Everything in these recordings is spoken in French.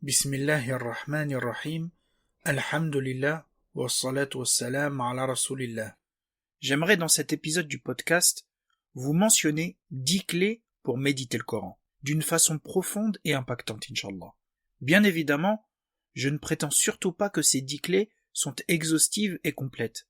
Bismillahirrahmanirrahim. Alhamdulillah. Wassalatu wassalam ala rasulillah. J'aimerais dans cet épisode du podcast vous mentionner 10 clés pour méditer le Coran, d'une façon profonde et impactante, Inch'Allah. Bien évidemment, je ne prétends surtout pas que ces 10 clés sont exhaustives et complètes.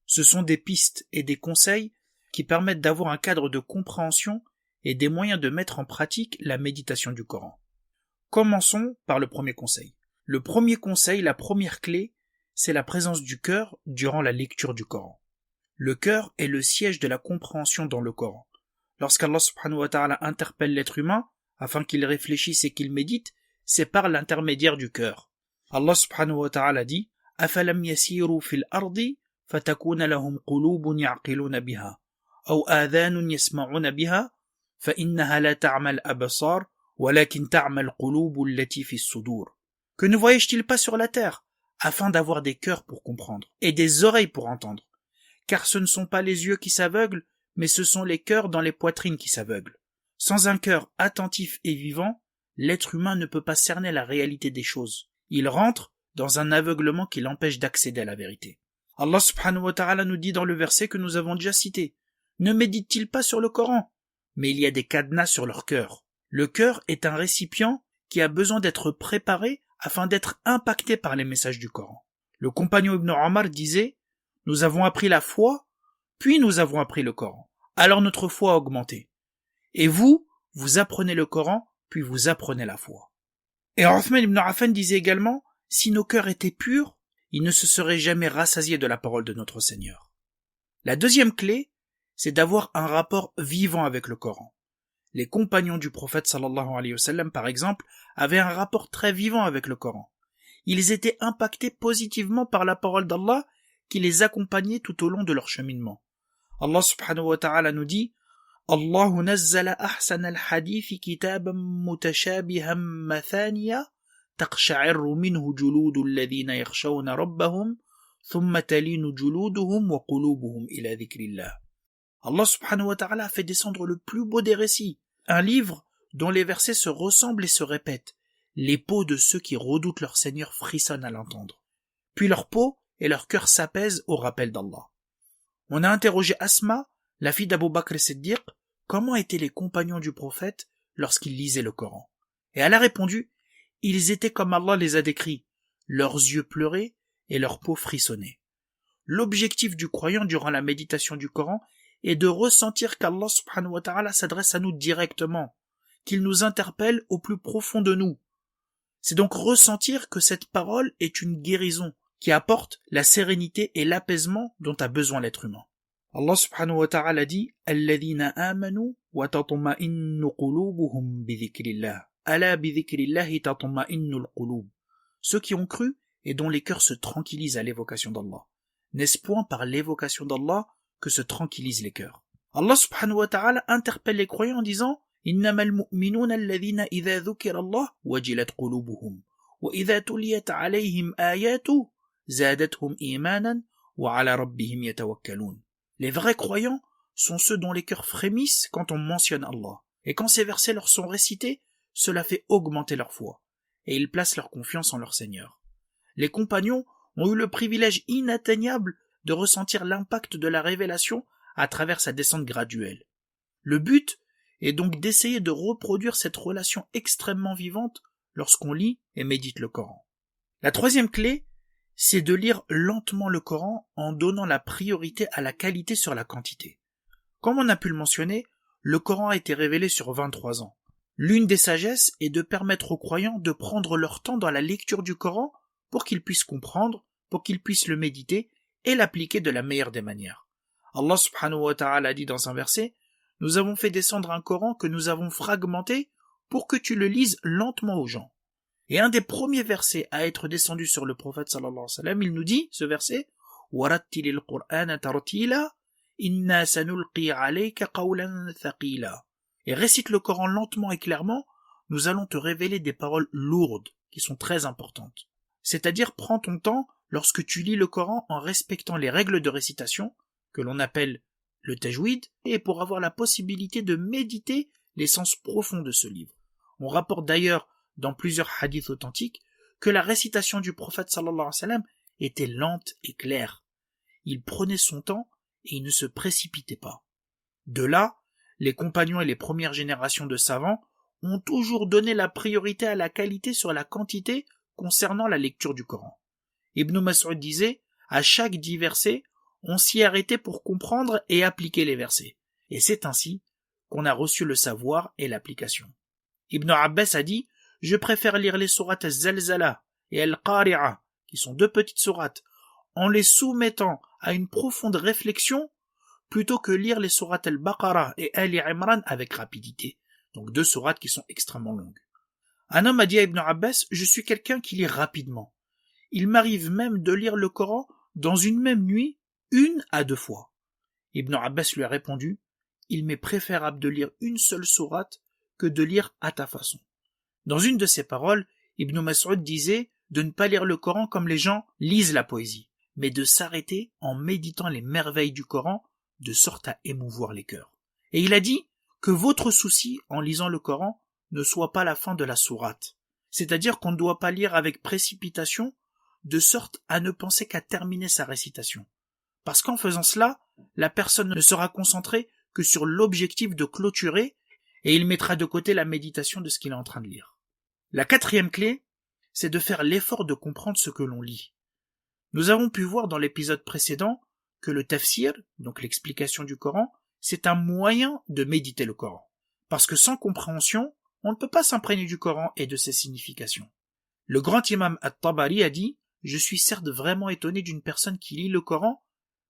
Ce sont des pistes et des conseils qui permettent d'avoir un cadre de compréhension et des moyens de mettre en pratique la méditation du Coran. Commençons par le premier conseil. Le premier conseil, la première clé, c'est la présence du cœur durant la lecture du Coran. Le cœur est le siège de la compréhension dans le Coran. Lorsqu'Allah subhanahu wa ta'ala interpelle l'être humain, afin qu'il réfléchisse et qu'il médite, c'est par l'intermédiaire du cœur. Allah subhanahu wa ta'ala dit « أَفَلَمْ يَسِيرُوا فِي الْأَرْضِ فَتَكُونَ لَهُمْ قُلُوبٌ يَعْقِلُونَ بِهَا أَوْ آذَانٌ يَسْمَعُونَ بِهَا فَإِنَّهَا لَا تَعْمَى الْأَبْصَارُ وَلَكِنْ تَعْمَى الْقُلُوبُ الَّتِي فِي الصُّدُورِ » Que ne voyage-t-il pas sur la terre, afin d'avoir des cœurs pour comprendre, et des oreilles pour entendre? Car ce ne sont pas les yeux qui s'aveuglent, mais ce sont les cœurs dans les poitrines qui s'aveuglent. Sans un cœur attentif et vivant, l'être humain ne peut pas cerner la réalité des choses. Il rentre dans un aveuglement qui l'empêche d'accéder à la vérité. Allah subhanahu wa ta'ala nous dit dans le verset que nous avons déjà cité, ne méditent-ils pas sur le Coran? Mais il y a des cadenas sur leur cœur. Le cœur est un récipient qui a besoin d'être préparé afin d'être impacté par les messages du Coran. Le compagnon Ibn Omar disait « Nous avons appris la foi, puis nous avons appris le Coran. Alors notre foi a augmenté. Et vous, vous apprenez le Coran, puis vous apprenez la foi. » Et Uthman ibn Affan disait également « Si nos cœurs étaient purs, ils ne se seraient jamais rassasiés de la parole de notre Seigneur. » La deuxième clé, c'est d'avoir un rapport vivant avec le Coran. Les compagnons du prophète sallallahu alayhi wa sallam, par exemple, avaient un rapport très vivant avec le Coran. Ils étaient impactés positivement par la parole d'Allah qui les accompagnait tout au long de leur cheminement. Allah subhanahu wa ta'ala nous dit Allahu nazzala ahsan al-hadith kitaban mutashabihan mathaniya taqsha'irru minhu juludu alladhina yakhshawna rabbahum thumma talinu juluduhum wa qulubuhum ila dhikrillah. Allah subhanahu wa ta'ala a fait descendre le plus beau des récits, un livre dont les versets se ressemblent et se répètent. Les peaux de ceux qui redoutent leur Seigneur frissonnent à l'entendre. Puis leur peau et leur cœur s'apaisent au rappel d'Allah. On a interrogé Asma, la fille d'Abu Bakr as-Siddiq, comment étaient les compagnons du prophète lorsqu'ils lisaient le Coran. Et elle a répondu, ils étaient comme Allah les a décrits, leurs yeux pleuraient et leur peau frissonnait. L'objectif du croyant durant la méditation du Coran est de ressentir qu'Allah subhanahu wa ta'ala s'adresse à nous directement, qu'il nous interpelle au plus profond de nous. C'est donc ressentir que cette parole est une guérison qui apporte la sérénité et l'apaisement dont a besoin l'être humain. Allah subhanahu wa ta'ala dit « Alladhina amanu wa tatma'innu qulubuhum bidhikrillah. Ala bidhikrillahi tatma'innul qulub. » Ceux qui ont cru et dont les cœurs se tranquillisent à l'évocation d'Allah. N'est-ce point par l'évocation d'Allah que se tranquillisent les cœurs? Allah subhanahu wa ta'ala interpelle les croyants en disant إنما المؤمنون الذين إذا ذكر الله وجلت قلوبهم وإذا تليت عليهم آياته زادتهم إيمانا وعلى ربهم يتوكلون. Les vrais croyants sont ceux dont les cœurs frémissent quand on mentionne Allah. Et quand ces versets leur sont récités, cela fait augmenter leur foi. Et ils placent leur confiance en leur Seigneur. Les compagnons ont eu le privilège inatteignable de ressentir l'impact de la révélation à travers sa descente graduelle. Le but est donc d'essayer de reproduire cette relation extrêmement vivante lorsqu'on lit et médite le Coran. La troisième clé, c'est de lire lentement le Coran en donnant la priorité à la qualité sur la quantité. Comme on a pu le mentionner, le Coran a été révélé sur 23 ans. L'une des sagesses est de permettre aux croyants de prendre leur temps dans la lecture du Coran pour qu'ils puissent comprendre, pour qu'ils puissent le méditer et l'appliquer de la meilleure des manières. Allah subhanahu wa ta'ala dit dans un verset « Nous avons fait descendre un Coran que nous avons fragmenté pour que tu le lises lentement aux gens. » Et un des premiers versets à être descendu sur le prophète sallallahu alayhi wa sallam, il nous dit, ce verset « وَرَتِّلِ الْقُرْآنَ تَرْتِيلًا إِنَّا سَنُلْقِي عَلَيْكَ قَوْلًا ثَقِيلًا » Et récite le Coran lentement et clairement, nous allons te révéler des paroles lourdes qui sont très importantes. C'est-à-dire, prends ton temps lorsque tu lis le Coran en respectant les règles de récitation, que l'on appelle le tajwid, et pour avoir la possibilité de méditer les sens profonds de ce livre. On rapporte d'ailleurs dans plusieurs hadiths authentiques que la récitation du prophète sallallahu alayhi wa sallam était lente et claire. Il prenait son temps et il ne se précipitait pas. De là, les compagnons et les premières générations de savants ont toujours donné la priorité à la qualité sur la quantité concernant la lecture du Coran. Ibn Mas'ud disait, à chaque 10 versets, on s'y arrêtait pour comprendre et appliquer les versets. Et c'est ainsi qu'on a reçu le savoir et l'application. Ibn Abbas a dit, je préfère lire les sourates Al-Zalzala et Al-Qari'a, qui sont 2 petites sourates, en les soumettant à une profonde réflexion, plutôt que lire les sourates Al-Baqarah et Al-Imran avec rapidité. Donc 2 sourates qui sont extrêmement longues. Un homme a dit à Ibn Abbas, je suis quelqu'un qui lit rapidement. Il m'arrive même de lire le Coran dans une même nuit, 1 à 2 fois. Ibn Abbas lui a répondu, il m'est préférable de lire une seule sourate que de lire à ta façon. Dans une de ses paroles, Ibn Mas'ud disait de ne pas lire le Coran comme les gens lisent la poésie, mais de s'arrêter en méditant les merveilles du Coran de sorte à émouvoir les cœurs. Et il a dit que votre souci en lisant le Coran ne soit pas la fin de la sourate, c'est-à-dire qu'on ne doit pas lire avec précipitation de sorte à ne penser qu'à terminer sa récitation. Parce qu'en faisant cela, la personne ne sera concentrée que sur l'objectif de clôturer et il mettra de côté la méditation de ce qu'il est en train de lire. La 4e clé, c'est de faire l'effort de comprendre ce que l'on lit. Nous avons pu voir dans l'épisode précédent que le tafsir, donc l'explication du Coran, c'est un moyen de méditer le Coran. Parce que sans compréhension, on ne peut pas s'imprégner du Coran et de ses significations. Le grand imam At-Tabari a dit « Je suis certes vraiment étonné d'une personne qui lit le Coran,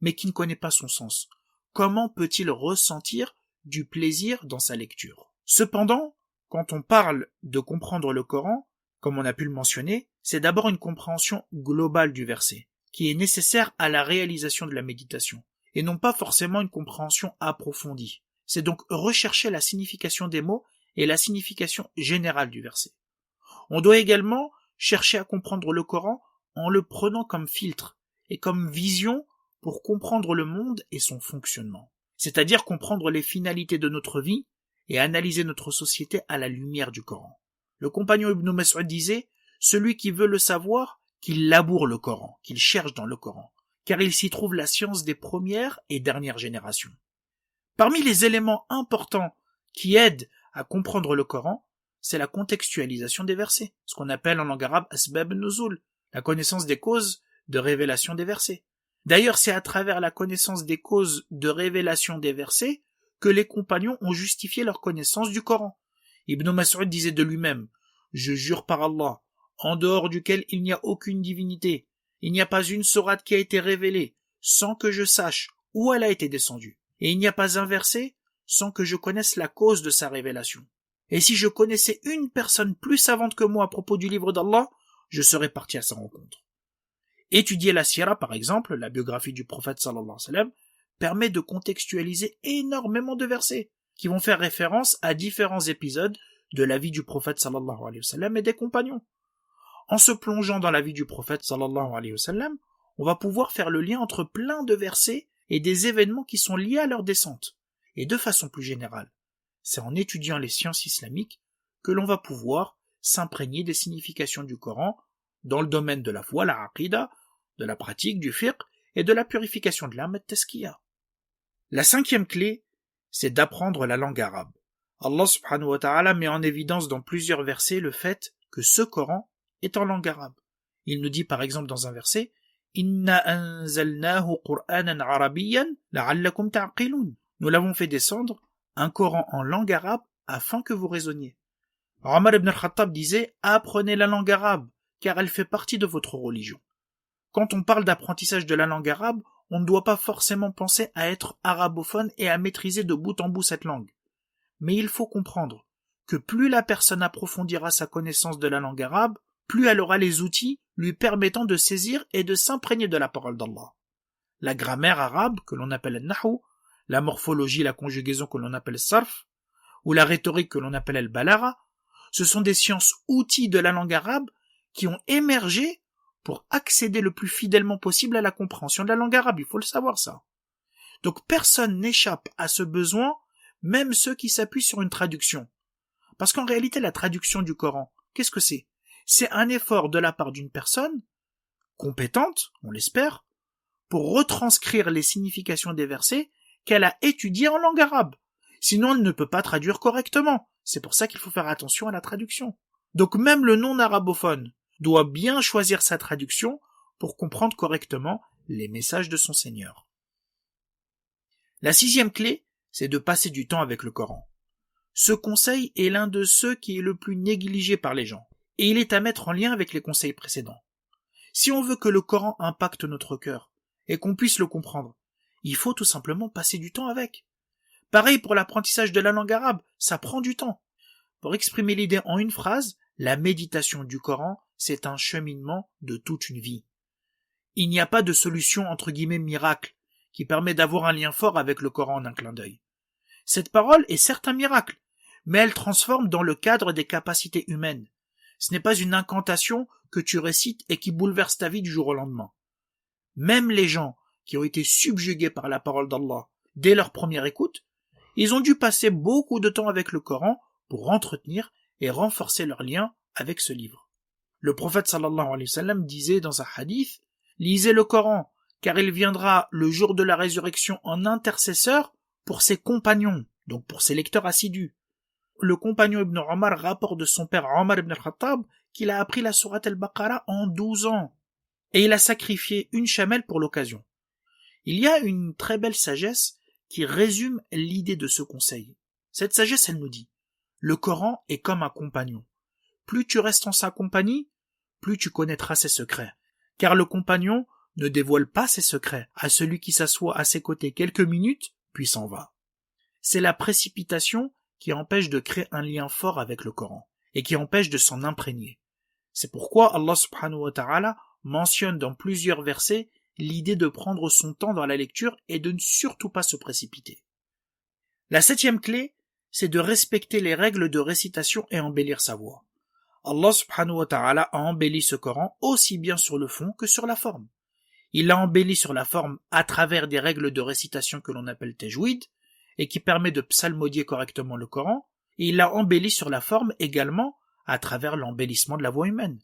mais qui ne connaît pas son sens. Comment peut-il ressentir du plaisir dans sa lecture ?» Cependant, quand on parle de comprendre le Coran, comme on a pu le mentionner, c'est d'abord une compréhension globale du verset, qui est nécessaire à la réalisation de la méditation, et non pas forcément une compréhension approfondie. C'est donc rechercher la signification des mots et la signification générale du verset. On doit également chercher à comprendre le Coran en le prenant comme filtre et comme vision pour comprendre le monde et son fonctionnement. C'est-à-dire comprendre les finalités de notre vie et analyser notre société à la lumière du Coran. Le compagnon Ibn Mas'ud disait « Celui qui veut le savoir, qu'il laboure le Coran, qu'il cherche dans le Coran, car il s'y trouve la science des premières et dernières générations. » Parmi les éléments importants qui aident à comprendre le Coran, c'est la contextualisation des versets, ce qu'on appelle en langue arabe asbab nuzul, la connaissance des causes de révélation des versets. D'ailleurs, c'est à travers la connaissance des causes de révélation des versets que les compagnons ont justifié leur connaissance du Coran. Ibn Mas'ud disait de lui-même « Je jure par Allah, en dehors duquel il n'y a aucune divinité, il n'y a pas une sourate qui a été révélée sans que je sache où elle a été descendue, et il n'y a pas un verset sans que je connaisse la cause de sa révélation. Et si je connaissais une personne plus savante que moi à propos du livre d'Allah, je serais parti à sa rencontre. » Étudier la sira, par exemple, la biographie du prophète sallallahu alayhi wa sallam, permet de contextualiser énormément de versets qui vont faire référence à différents épisodes de la vie du prophète sallallahu alayhi wa sallam et des compagnons. En se plongeant dans la vie du prophète sallallahu alayhi wa sallam, on va pouvoir faire le lien entre plein de versets et des événements qui sont liés à leur descente. Et de façon plus générale, c'est en étudiant les sciences islamiques que l'on va pouvoir s'imprégner des significations du Coran dans le domaine de la foi, la aqida, de la pratique, du fiqh et de la purification de l'âme et de tazkiya. La 5e clé, c'est d'apprendre la langue arabe. Allah subhanahu wa ta'ala met en évidence dans plusieurs versets le fait que ce Coran est en langue arabe. Il nous dit par exemple dans un verset « Inna anzalnahu Qur'anan arabiyyan la'allakum ta'qilun » Nous l'avons fait descendre, un Coran en langue arabe, afin que vous raisonniez. Omar ibn al-Khattab disait « Apprenez la langue arabe, car elle fait partie de votre religion. » Quand on parle d'apprentissage de la langue arabe, on ne doit pas forcément penser à être arabophone et à maîtriser de bout en bout cette langue. Mais il faut comprendre que plus la personne approfondira sa connaissance de la langue arabe, plus elle aura les outils lui permettant de saisir et de s'imprégner de la parole d'Allah. La grammaire arabe, que l'on appelle al-nahw, la morphologie, la conjugaison que l'on appelle sarf, ou la rhétorique que l'on appelle al-balara, ce sont des sciences outils de la langue arabe qui ont émergé pour accéder le plus fidèlement possible à la compréhension de la langue arabe, il faut le savoir ça. Donc personne n'échappe à ce besoin, même ceux qui s'appuient sur une traduction. Parce qu'en réalité, la traduction du Coran, qu'est-ce que c'est? C'est un effort de la part d'une personne, compétente, on l'espère, pour retranscrire les significations des versets qu'elle a étudiés en langue arabe. Sinon, elle ne peut pas traduire correctement. C'est pour ça qu'il faut faire attention à la traduction. Donc même le non-arabophone doit bien choisir sa traduction pour comprendre correctement les messages de son Seigneur. La 6e clé, c'est de passer du temps avec le Coran. Ce conseil est l'un de ceux qui est le plus négligé par les gens, et il est à mettre en lien avec les conseils précédents. Si on veut que le Coran impacte notre cœur, et qu'on puisse le comprendre, il faut tout simplement passer du temps avec. Pareil pour l'apprentissage de la langue arabe, ça prend du temps. Pour exprimer l'idée en une phrase, la méditation du Coran, c'est un cheminement de toute une vie. Il n'y a pas de solution entre guillemets miracle qui permet d'avoir un lien fort avec le Coran en un clin d'œil. Cette parole est certes un miracle, mais elle transforme dans le cadre des capacités humaines. Ce n'est pas une incantation que tu récites et qui bouleverse ta vie du jour au lendemain. Même les gens qui ont été subjugués par la parole d'Allah dès leur première écoute, ils ont dû passer beaucoup de temps avec le Coran pour entretenir et renforcer leur lien avec ce livre. Le prophète sallallahu alayhi wa sallam disait dans un hadith, « Lisez le Coran, car il viendra le jour de la résurrection en intercesseur pour ses compagnons, donc pour ses lecteurs assidus. » Le compagnon Ibn Omar rapporte de son père Omar ibn al-Khattab qu'il a appris la sourate al-Baqarah en 12 ans, et il a sacrifié une chamelle pour l'occasion. Il y a une très belle sagesse qui résume l'idée de ce conseil. Cette sagesse, elle nous dit, le Coran est comme un compagnon. Plus tu restes en sa compagnie, plus tu connaîtras ses secrets. Car le compagnon ne dévoile pas ses secrets à celui qui s'assoit à ses côtés quelques minutes, puis s'en va. C'est la précipitation qui empêche de créer un lien fort avec le Coran, et qui empêche de s'en imprégner. C'est pourquoi Allah subhanahu wa ta'ala mentionne dans plusieurs versets l'idée de prendre son temps dans la lecture et de ne surtout pas se précipiter. La 7e clé, c'est de respecter les règles de récitation et embellir sa voix. Allah subhanahu wa ta'ala a embelli ce Coran aussi bien sur le fond que sur la forme. Il l'a embelli sur la forme à travers des règles de récitation que l'on appelle tajwid et qui permet de psalmodier correctement le Coran, et il l'a embelli sur la forme également à travers l'embellissement de la voix humaine.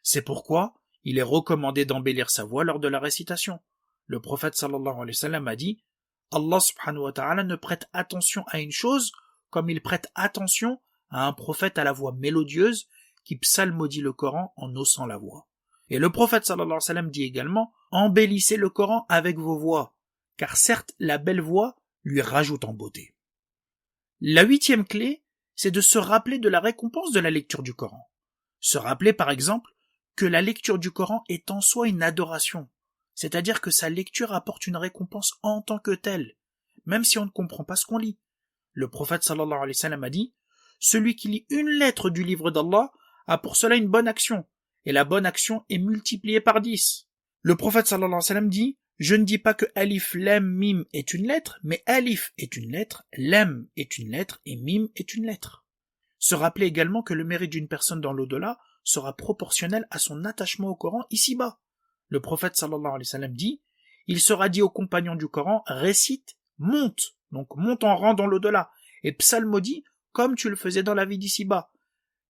C'est pourquoi il est recommandé d'embellir sa voix lors de la récitation. Le prophète sallallahu alayhi wa sallam a dit « Allah subhanahu wa ta'ala ne prête attention à une chose comme il prête attention à un prophète à la voix mélodieuse qui psalmodie le Coran en haussant la voix. » Et le prophète sallallahu alayhi wa sallam dit également « Embellissez le Coran avec vos voix, car certes la belle voix lui rajoute en beauté. » La 8e clé, c'est de se rappeler de la récompense de la lecture du Coran. Se rappeler par exemple que la lecture du Coran est en soi une adoration, c'est-à-dire que sa lecture apporte une récompense en tant que telle, même si on ne comprend pas ce qu'on lit. Le prophète sallallahu alayhi wa sallam a dit « Celui qui lit une lettre du livre d'Allah a pour cela une bonne action, et la bonne action est multipliée par 10. » Le prophète sallallahu alayhi wa sallam dit « Je ne dis pas que alif, lam, mim est une lettre, mais alif est une lettre, lam est une lettre et mim est une lettre. » Se rappeler également que le mérite d'une personne dans l'au-delà sera proportionnel à son attachement au Coran ici-bas. Le prophète sallallahu alayhi wa sallam dit « Il sera dit aux compagnons du Coran, récite, monte, donc monte en rang dans l'au-delà, et psalmodie comme tu le faisais dans la vie d'ici-bas,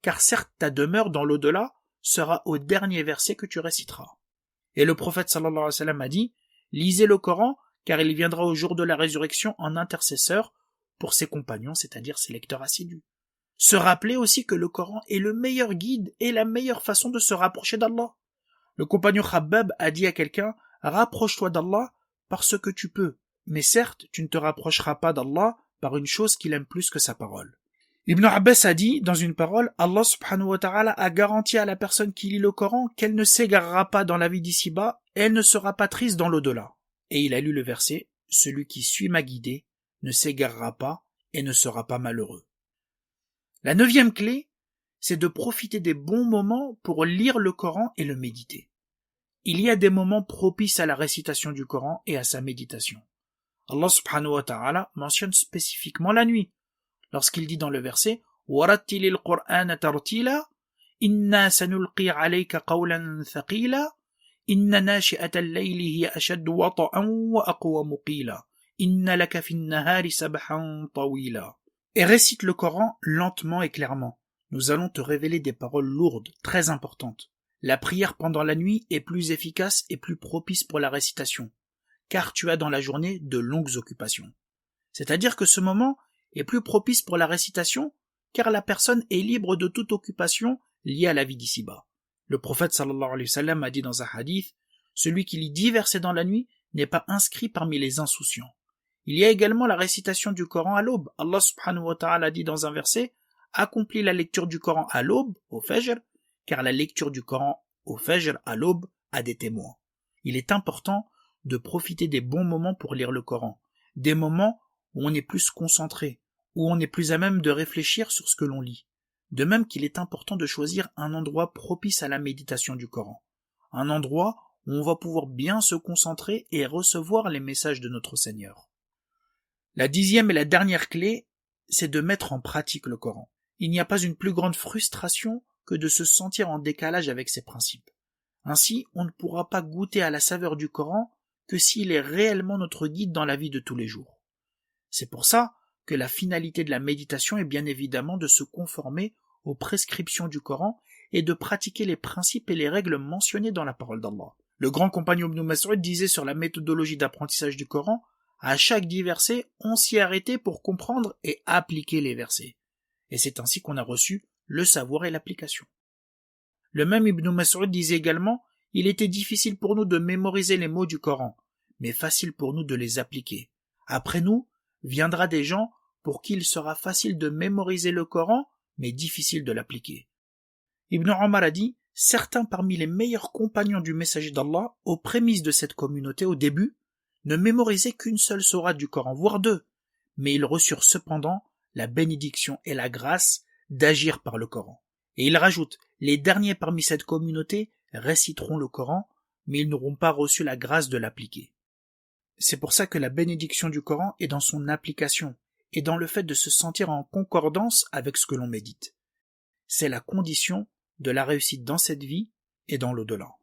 car certes ta demeure dans l'au-delà sera au dernier verset que tu réciteras. » Et le prophète sallallahu alayhi wa sallam a dit « Lisez le Coran, car il viendra au jour de la résurrection en intercesseur pour ses compagnons, c'est-à-dire ses lecteurs assidus. » Se rappeler aussi que le Coran est le meilleur guide et la meilleure façon de se rapprocher d'Allah. Le compagnon Khabbab a dit à quelqu'un « Rapproche-toi d'Allah parce que tu peux, mais certes tu ne te rapprocheras pas d'Allah par une chose qu'il aime plus que sa parole. » Ibn Abbas a dit dans une parole « Allah subhanahu wa ta'ala a garanti à la personne qui lit le Coran qu'elle ne s'égarera pas dans la vie d'ici-bas et elle ne sera pas triste dans l'au-delà. » Et il a lu le verset « Celui qui suit ma guidée ne s'égarera pas et ne sera pas malheureux. » La 9e clé, c'est de profiter des bons moments pour lire le Coran et le méditer. Il y a des moments propices à la récitation du Coran et à sa méditation. Allah subhanahu wa ta'ala mentionne spécifiquement la nuit, lorsqu'il dit dans le verset « وَرَتِّلِ الْقُرْآنَ تَرْتِيلًا إِنَّا سَنُلْقِي عَلَيْكَ قَوْلًا ثَقِيلًا إِنَّ نَاشِئَةَ اللَّيْلِ هِيَ أَشَدُّ وَطْئًا وَأَقْوَمُ قِيلًا إِنَّ لَكَ فِي النَّهَارِ سَبْحًا طَوِيلًا » Et récite le Coran lentement et clairement, nous allons te révéler des paroles lourdes, très importantes. La prière pendant la nuit est plus efficace et plus propice pour la récitation, car tu as dans la journée de longues occupations. C'est-à-dire que ce moment est plus propice pour la récitation, car la personne est libre de toute occupation liée à la vie d'ici-bas. Le prophète sallallahu alayhi wa sallam a dit dans un hadith, celui qui lit 10 versets dans la nuit n'est pas inscrit parmi les insouciants. Il y a également la récitation du Coran à l'aube. Allah subhanahu wa ta'ala dit dans un verset, accomplis la lecture du Coran à l'aube, au Fajr, car la lecture du Coran au Fajr, à l'aube, a des témoins. Il est important de profiter des bons moments pour lire le Coran, des moments où on est plus concentré, où on est plus à même de réfléchir sur ce que l'on lit. De même qu'il est important de choisir un endroit propice à la méditation du Coran, un endroit où on va pouvoir bien se concentrer et recevoir les messages de notre Seigneur. La 10e et la dernière clé, c'est de mettre en pratique le Coran. Il n'y a pas une plus grande frustration que de se sentir en décalage avec ses principes. Ainsi, on ne pourra pas goûter à la saveur du Coran que s'il est réellement notre guide dans la vie de tous les jours. C'est pour ça que la finalité de la méditation est bien évidemment de se conformer aux prescriptions du Coran et de pratiquer les principes et les règles mentionnés dans la parole d'Allah. Le grand compagnon Ibn Mas'ud disait sur la méthodologie d'apprentissage du Coran, à chaque 10 versets, on s'y est arrêté pour comprendre et appliquer les versets. Et c'est ainsi qu'on a reçu le savoir et l'application. Le même Ibn Mas'ud disait également, il était difficile pour nous de mémoriser les mots du Coran, mais facile pour nous de les appliquer. Après nous, viendra des gens pour qui il sera facile de mémoriser le Coran, mais difficile de l'appliquer. Ibn Omar a dit, certains parmi les meilleurs compagnons du messager d'Allah, aux prémices de cette communauté au début, ne mémorisaient qu'une seule sourate du Coran, voire 2, mais ils reçurent cependant la bénédiction et la grâce d'agir par le Coran. Et il rajoute, les derniers parmi cette communauté réciteront le Coran, mais ils n'auront pas reçu la grâce de l'appliquer. C'est pour ça que la bénédiction du Coran est dans son application, et dans le fait de se sentir en concordance avec ce que l'on médite. C'est la condition de la réussite dans cette vie et dans l'au-delà.